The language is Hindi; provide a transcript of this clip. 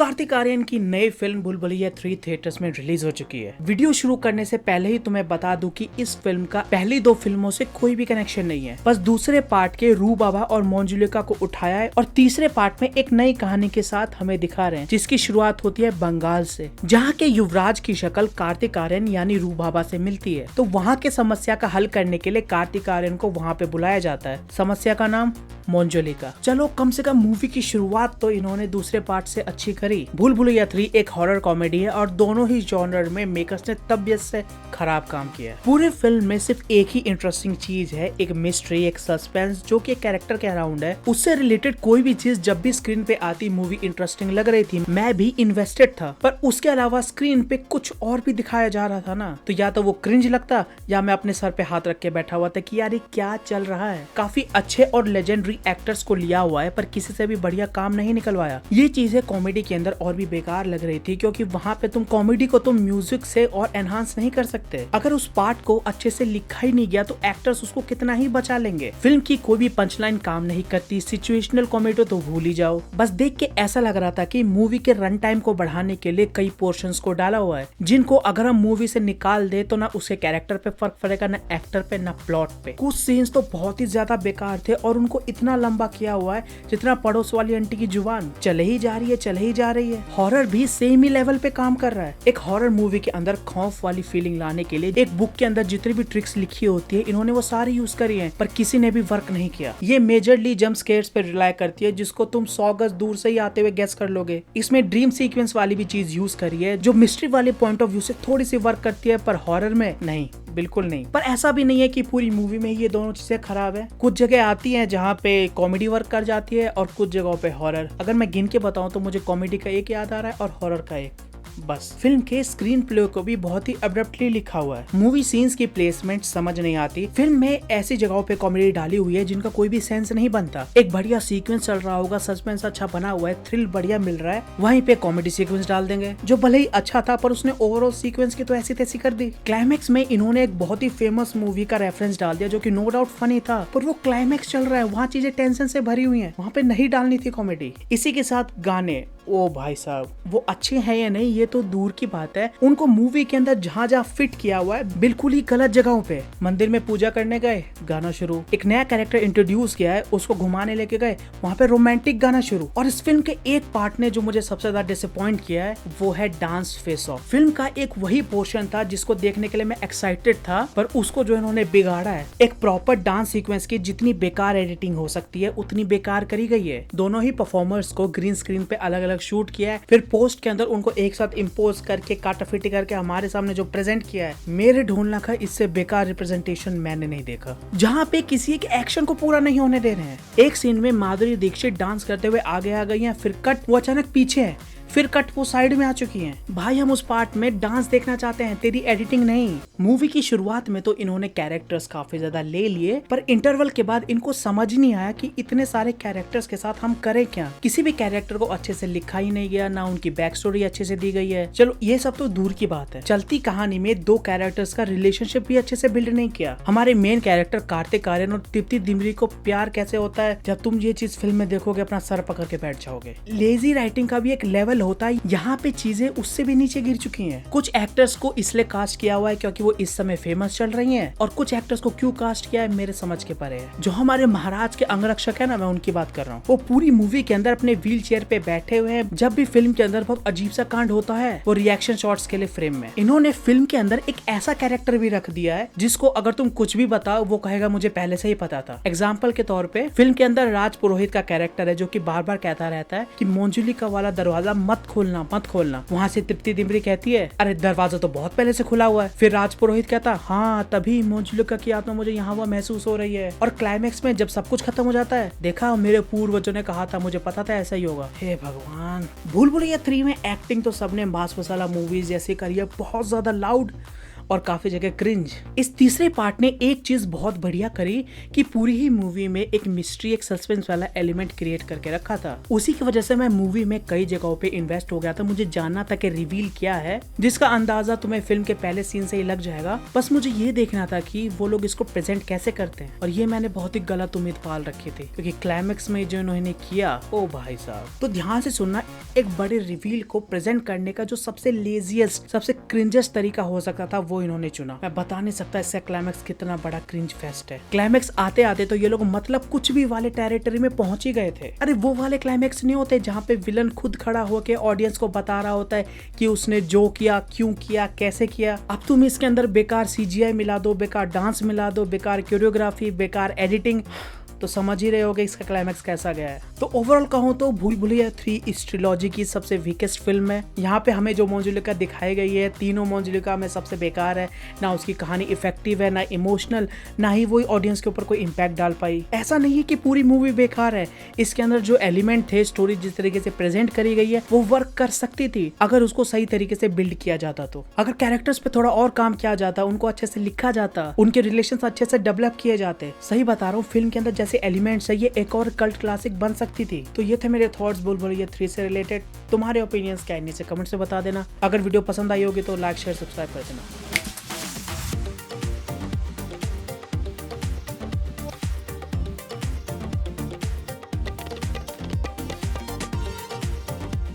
कार्तिक आर्यन की नई फिल्म भूल भुलैया 3 थिएटर्स में रिलीज हो चुकी है। वीडियो शुरू करने से पहले ही तुम्हें बता दूं कि इस फिल्म का पहली दो फिल्मों से कोई भी कनेक्शन नहीं है। बस दूसरे पार्ट के रू बाबा और मोंजुलिका को उठाया है और तीसरे पार्ट में एक नई कहानी के साथ हमें दिखा रहे हैं, जिसकी शुरुआत होती है बंगाल से, जहाँ के युवराज की शक्ल कार्तिक आर्यन यानी रू बाबा से मिलती है। तो वहाँ के समस्या का हल करने के लिए कार्तिक आर्यन को वहाँ पे बुलाया जाता है। समस्या का नाम मोंजुलिका। चलो कम से कम मूवी की शुरुआत तो इन्होंने दूसरे पार्ट से अच्छी करी। भूल भुलैया 3 एक हॉरर कॉमेडी है और दोनों ही जॉनर में मेकर्स ने तबियत से खराब काम किया है। पूरे फिल्म में सिर्फ एक ही इंटरेस्टिंग चीज है, एक मिस्ट्री, एक सस्पेंस जो कि कैरेक्टर के अराउंड है। उससे रिलेटेड कोई भी चीज जब भी स्क्रीन पे आती मूवी इंटरेस्टिंग लग रही थी, मैं भी इन्वेस्टेड था। पर उसके अलावा स्क्रीन पे कुछ और भी दिखाया जा रहा था ना, तो या तो वो क्रिंज लगता या मैं अपने सर पे हाथ रख के बैठा हुआ था कि यार ये क्या चल रहा है। काफी अच्छे और लेजेंडरी एक्टर्स को लिया हुआ है पर किसी से भी बढ़िया काम नहीं निकलवाया। ये चीजें कॉमेडी के अंदर और भी बेकार लग रही थी, क्योंकि वहाँ पे तुम कॉमेडी को तुम म्यूजिक से और एनहांस नहीं कर सकते। अगर उस पार्ट को अच्छे से लिखा ही नहीं गया तो एक्टर्स उसको कितना ही बचा लेंगे। फिल्म की कोई भी पंचलाइन काम नहीं करती, सिचुएशनल कॉमेडी तो भूल ही जाओ। बस देख के ऐसा लग रहा था कि मूवी के रन टाइम को बढ़ाने के लिए कई पोर्शंस को डाला हुआ है, जिनको अगर हम मूवी से निकाल दे तो ना उसके कैरेक्टर पे फर्क पड़ेगा, ना एक्टर पे, ना प्लॉट पे। कुछ सीन्स तो बहुत ही ज्यादा बेकार थे और उनको इतना लंबा किया हुआ है जितना पड़ोस वाली आंटी की जुबान चले ही जा रही है, चले ही जा रही है। हॉरर भी सेम ही लेवल पे काम कर रहा है। एक हॉरर मूवी के अंदर खौफ वाली फीलिंग लाने के लिए एक बुक के अंदर जितनी भी ट्रिक्स लिखी होती है इन्होंने वो सारी यूज करी है, पर किसी ने भी वर्क नहीं किया। ये मेजरली जंप स्केयर्स पे रिलाई करती है, जिसको तुम 100 गज दूर से ही आते हुए गेस कर लोगे। इसमें ड्रीम सीक्वेंस वाली भी चीज यूज करी है जो मिस्ट्री वाले पॉइंट ऑफ व्यू से थोड़ी सी वर्क करती है, पर हॉरर में नहीं, बिल्कुल नहीं। पर ऐसा भी नहीं है कि पूरी मूवी में ये दोनों चीजें खराब है। कुछ जगह आती हैं जहाँ पे कॉमेडी वर्क कर जाती है और कुछ जगहों पे हॉरर। अगर मैं गिन के बताऊं तो मुझे कॉमेडी का एक याद आ रहा है और हॉरर का एक। बस फिल्म के स्क्रीन प्ले को भी बहुत ही अब्रप्टली लिखा हुआ है। मूवी सीन्स की प्लेसमेंट समझ नहीं आती। फिल्म में ऐसी जगहों पे कॉमेडी डाली हुई है जिनका कोई भी सेंस नहीं बनता। एक बढ़िया सीक्वेंस चल रहा होगा, सस्पेंस अच्छा बना हुआ है, थ्रिल बढ़िया मिल रहा है, वहीं पे कॉमेडी सीक्वेंस डाल देंगे जो भले ही अच्छा था पर उसने ओवरऑल सीक्वेंस की तो ऐसी तैसी कर दी। क्लाइमेक्स में इन्होंने एक बहुत ही फेमस मूवी का रेफरेंस डाल दिया जो कि नो डाउट फनी था, पर वो क्लाइमेक्स चल रहा है, वहाँ चीजें टेंशन से भरी हुई है, वहाँ पे नहीं डालनी थी कॉमेडी। इसी के साथ गाने, ओ भाई साहब, वो अच्छे हैं या नहीं ये तो दूर की बात है, उनको मूवी के अंदर जहाँ जहाँ फिट किया हुआ है बिल्कुल ही गलत जगहों पे। मंदिर में पूजा करने गए, गाना शुरू। एक नया कैरेक्टर इंट्रोड्यूस किया है, उसको घुमाने लेके गए, वहाँ पे रोमांटिक गाना शुरू। और इस फिल्म के एक पार्ट ने जो मुझे सबसे ज्यादा डिसअपॉइंट किया है वो है डांस फेस ऑफ। फिल्म का एक वही पोर्शन था जिसको देखने के लिए मैं एक्साइटेड था, पर उसको जो इन्होंने बिगाड़ा है। एक प्रॉपर डांस सीक्वेंस की जितनी बेकार एडिटिंग हो सकती है उतनी बेकार करी गई है। दोनों ही परफॉर्मर्स को ग्रीन स्क्रीन पे अलग अलग शूट किया है, फिर पोस्ट के अंदर उनको एक साथ इम्पोज करके काटाफिटी करके हमारे सामने जो प्रेजेंट किया है, मेरे ढूंढना का इससे बेकार रिप्रेजेंटेशन मैंने नहीं देखा। जहाँ पे किसी एक एक्शन को पूरा नहीं होने दे रहे हैं। एक सीन में माधुरी दीक्षित डांस करते हुए आगे आ गई है, फिर कट वो अचानक पीछे है, फिर कट वो साइड में आ चुकी हैं। भाई हम उस पार्ट में डांस देखना चाहते हैं, तेरी एडिटिंग नहीं। मूवी की शुरुआत में तो इन्होंने कैरेक्टर्स काफी ज्यादा ले लिए, पर इंटरवल के बाद इनको समझ नहीं आया कि इतने सारे कैरेक्टर्स के साथ हम करें क्या। किसी भी कैरेक्टर को अच्छे से लिखा ही नहीं गया, ना उनकी बैक स्टोरी अच्छे से दी गई है। चलो ये सब तो दूर की बात है, चलती कहानी में दो कैरेक्टर्स का रिलेशनशिप भी अच्छे से बिल्ड नहीं किया। हमारे मेन कैरेक्टर कार्तिक आर्यन और तृप्ति डिमरी को प्यार कैसे होता है, जब तुम ये चीज फिल्म में देखोगे अपना सर पकड़ के बैठ जाओगे। लेजी राइटिंग का भी एक लेवल होता है, यहाँ पे चीजें उससे भी नीचे गिर चुकी हैं। कुछ एक्टर्स को इसलिए कास्ट किया हुआ है क्योंकि वो इस समय फेमस चल रही हैं, और कुछ एक्टर्स को क्यों कास्ट किया है मेरे समझ के परे है। जो हमारे महाराज के अंगरक्षक है ना, मैं उनकी बात कर रहा हूँ, वो पूरी मूवी के अंदर अपने व्हील चेयर पे बैठे हुए हैं। जब भी फिल्म के अंदर बहुत अजीब सा कांड होता है वो रिएक्शन शॉट्स के लिए फ्रेम में। इन्होंने फिल्म के अंदर एक ऐसा कैरेक्टर भी रख दिया है जिसको अगर तुम कुछ भी बताओ वो कहेगा मुझे पहले से ही पता था। एग्जाम्पल के तौर पे फिल्म के अंदर राज पुरोहित का कैरेक्टर है जो कि बार बार कहता रहता है कि मोंजुलिका वाला दरवाजा मत खोलना मत खोलना। वहाँ से तृप्ति डिमरी कहती है अरे दरवाजा तो बहुत पहले से खुला हुआ है। फिर राज पुरोहित कहता हाँ तभी मोंजुलिका की आत्मा मुझे यहाँ हुआ महसूस हो रही है। और क्लाइमेक्स में जब सब कुछ खत्म हो जाता है, देखा मेरे पूर्वजों ने कहा था, मुझे पता था ऐसा ही होगा। हे भगवान। भूल भुलैया 3 में एक्टिंग तो सबने मास मसाला मूवीज जैसी करी है, बहुत ज्यादा लाउड और काफी जगह क्रिंज। इस तीसरे पार्ट ने एक चीज बहुत बढ़िया करी कि पूरी ही मूवी में एक मिस्ट्री, एक सस्पेंस वाला एलिमेंट क्रिएट करके रखा था। उसी की वजह से मैं मूवी में कई जगहों पे इन्वेस्ट हो गया था। मुझे जानना था कि रिवील क्या है, जिसका अंदाजा तुम्हें फिल्म के पहले सीन से ही लग जाएगा। बस मुझे ये देखना था कि वो लोग इसको प्रेजेंट कैसे करते हैं, और ये मैंने बहुत ही गलत उम्मीद पाल रखी थी, क्योंकि क्लाइमेक्स में जो इन्होंने किया, ओ भाई साहब। तो ध्यान से सुनना, एक बड़े रिवील को प्रेजेंट करने का जो सबसे लेजीएस्ट, सबसे क्रिंजेस्ट तरीका हो सकता था, वो इन्होंने चुना। मैं बता नहीं सकता इससे क्लाइमेक्स कितना बड़ा क्रिंज फेस्ट है। क्लाइमेक्स आते आते तो ये लोग मतलब कुछ भी वाले टेरिटरी में पहुंच ही गए थे। अरे वो वाले क्लाइमेक्स नहीं होते जहाँ पे विलन खुद खड़ा होकर ऑडियंस को बता रहा होता है कि उसने जो किया, क्यों किया, कैसे किया। अब तुम इसके अंदर बेकार CGI मिला दो, बेकार डांस मिला दो, बेकार कोरियोग्राफी, बेकार एडिटिंग, तो समझ ही रहे होगे इसका क्लाइमेक्स कैसा गया है। तो ओवरऑल कहूँ तो भूल भुलैया 3 इस ट्रिलॉजी की सबसे वीकेस्ट फिल्म है। यहाँ पे हमें जो मोंजुलिका दिखाई गई है, तीनों मोंजुलिका में सबसे बेकार है। ना उसकी कहानी इफेक्टिव है, ना इमोशनल, ना ही वो ऑडियंस के ऊपर कोई इम्पैक्ट डाल पाई। ऐसा नहीं है कि पूरी मूवी बेकार है, इसके अंदर जो एलिमेंट थे, स्टोरी जिस तरीके से प्रेजेंट करी गई है, वो वर्क कर सकती थी अगर उसको सही तरीके से बिल्ड किया जाता। तो अगर कैरेक्टर्स पे थोड़ा और काम किया जाता, उनको अच्छे से लिखा जाता, उनके रिलेशन अच्छे से डेवलप किए जाते, सही बता रहा हूँ, फिल्म के अंदर जैसे एलिमेंट्स है, ये एक और कल्ट क्लासिक बन सकती थी। तो ये थे मेरे थॉट्स भूल भुलैया 3 से रिलेटेड। तुम्हारे ओपिनियंस क्या है नीचे कमेंट से बता देना। अगर वीडियो पसंद आई होगी तो लाइक, शेयर, सब्सक्राइब कर देना।